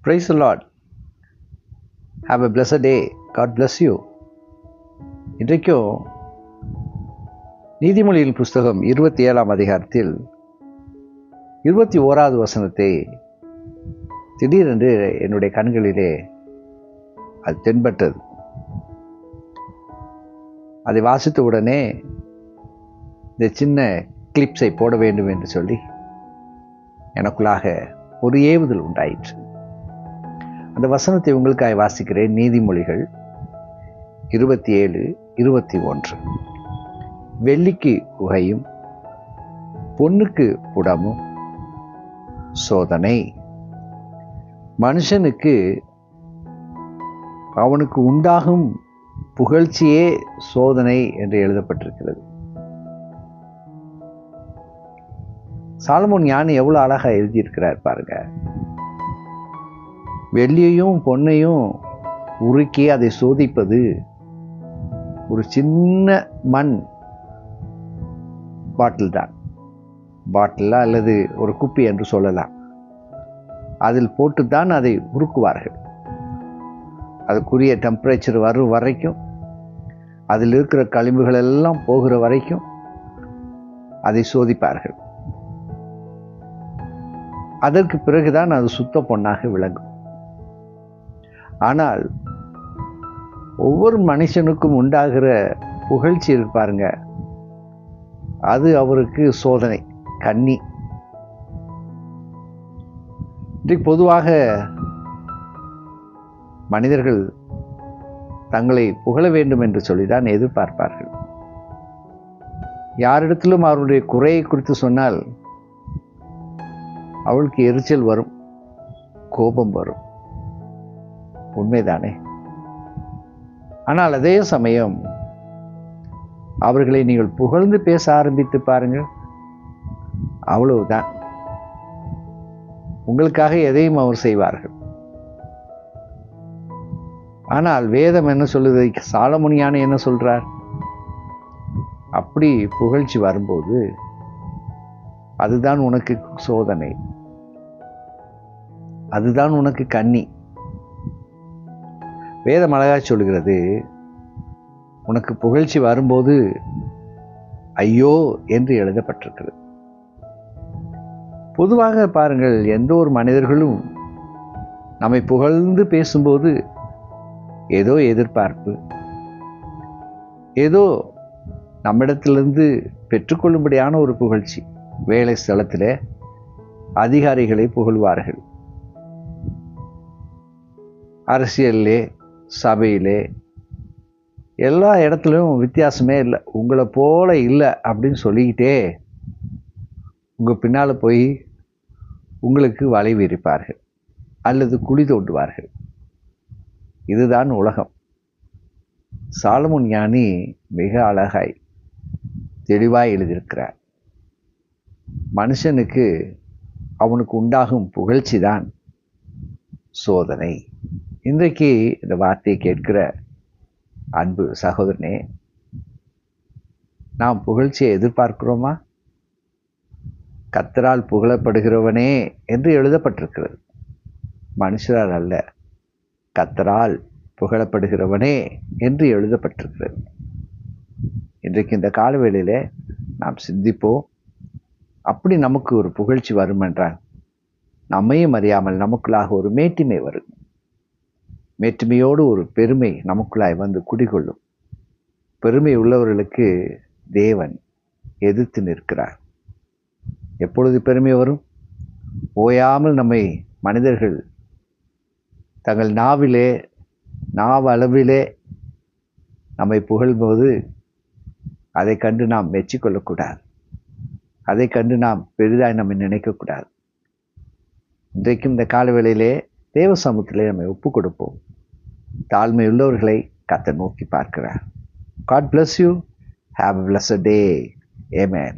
Praise the Lord. Have a blessed day. God bless you. இன்றைக்கும் நீதிமொழியின் புஸ்தகம் 27ஆம் அதிகாரத்தில் 21வது வசனத்தை திடீரென்று என்னுடைய கண்களிலே அது தென்பட்டது. அதை வாசித்த உடனே இந்த சின்ன கிளிப்ஸை போட வேண்டும் என்று சொல்லி எனக்குள்ளாக ஒரு ஏவுதல் உண்டாயிற்று. அந்த வசனத்தை உங்களுக்காக வாசிக்கிறேன். நீதிமொழிகள் 27:21. வெள்ளிக்கு குகையும் பொன்னுக்கு புடமும் சோதனை, மனுஷனுக்கு அவனுக்கு உண்டாகும் புகழ்ச்சியே சோதனை என்று எழுதப்பட்டிருக்கிறது. சாலமோன் ஞானி எவ்வளவு அழகா எழுதியிருக்கிறார் பாருங்க. வெள்ளியையும் பொன்னையும் உருக்கி அதை சோதிப்பது ஒரு சின்ன மண் பாட்டில் தான். பாட்டில் அல்லது ஒரு குப்பி என்று சொல்லலாம். அதில் போட்டுத்தான் அதை உருக்குவார்கள். அதுக்குரிய டெம்பரேச்சர் வரும் வரைக்கும், அதில் இருக்கிற களிம்புகள் எல்லாம் போகிற வரைக்கும் அதை சோதிப்பார்கள். அதற்கு பிறகுதான் அது சுத்த பொன்னாக விளங்கும். ஆனால் ஒவ்வொரு மனுஷனுக்கும் உண்டாகிற புகழ்ச்சி இருப்பாருங்க, அது அவருக்கு சோதனை, கண்ணி. இன்றைக்கு பொதுவாக மனிதர்கள் தங்களை புகழ வேண்டும் என்று சொல்லிதான் எதிர்பார்ப்பார்கள். யாரிடத்திலும் அவருடைய குறையை குறித்து சொன்னால் அவளுக்கு எரிச்சல் வரும், கோபம் வரும். உண்மைதானே? ஆனால் அதே சமயம் அவர்களை நீங்கள் புகழ்ந்து பேச ஆரம்பித்து பாருங்கள், அவ்வளவுதான். உங்களுக்காக எதையும் அவர் செய்வார்கள். ஆனால் வேதம் என்ன சொல்லுது? சாலமோன் ஞானி என்ன சொல்றார்? அப்படி புகழ்ச்சி வரும்போது அதுதான் உனக்கு சோதனை, அதுதான் உனக்கு கண்ணி. வேதம் அழகாய் சொல்கிறது, உனக்கு புகழ்ச்சி வரும்போது ஐயோ என்று எழுதப்பட்டிருக்கிறது. பொதுவாக பாருங்கள், எந்த ஒரு மனிதர்களும் நம்மை புகழ்ந்து பேசும்போது ஏதோ எதிர்பார்ப்பு, ஏதோ நம்மிடத்திலிருந்து பெற்றுக்கொள்ளும்படியான ஒரு புகழ்ச்சி. வேலை ஸ்தலத்தில் அதிகாரிகளை புகழ்வார்கள், அரசியல்லே, சபையிலே, எல்லா இடத்துலையும் வித்தியாசமே இல்லை. உங்களை போல இல்லை அப்படின்னு சொல்லிக்கிட்டே உங்கள் பின்னால் போய் உங்களுக்கு வலை விரிப்பார்கள் அல்லது குழி தோண்டுவார்கள். இதுதான் உலகம். சாலமோன் ஞானி மிக அழகாய் தெளிவாய் எழுதியிருக்கிறார். மனுஷனுக்கு அவனுக்கு உண்டாகும் புகழ்ச்சி தான் சோதனை. இன்றைக்கு இந்த வார்த்தையை கேட்கிற அன்பு சகோதரனே, நாம் புகழ்ச்சியை எதிர்பார்க்கிறோமா? கர்த்தரால் புகழப்படுகிறவனே என்று எழுதப்பட்டிருக்கிறது. மனுஷரால் அல்ல, கர்த்தரால் புகழப்படுகிறவனே என்று எழுதப்பட்டிருக்கிறது. இன்றைக்கு இந்த காலவேளையிலே நாம் சிந்திப்போம். அப்படி நமக்கு ஒரு புகழ்ச்சி வரும் என்றால் நம்மையும் அறியாமல் நமக்குள்ளாக ஒரு மேட்டிமை வரும். மேட்டுமையோடு ஒரு பெருமை நமக்குள்ளாய் வந்து குடிகொள்ளும். பெருமை உள்ளவர்களுக்கு தேவன் எதிர்த்து நிற்கிறார். எப்பொழுது பெருமை வரும்? ஓயாமல் நம்மை மனிதர்கள் தங்கள் நாவளவிலே நம்மை புகழ்ம்போது அதை கண்டு நாம் மெச்சிக்கொள்ளக்கூடாது. அதை கண்டு நாம் பெரிதாய் நம்மை நினைக்கக்கூடாது. இன்றைக்கும் இந்த காலவேளையிலே தேவ சமூகத்திலே நம்மை ஒப்பு கொடுப்போம். தாழ்மை உள்ளவர்களை கர்த்தர் நோக்கி பார்க்கிறார். God bless you. Have a blessed day. Amen.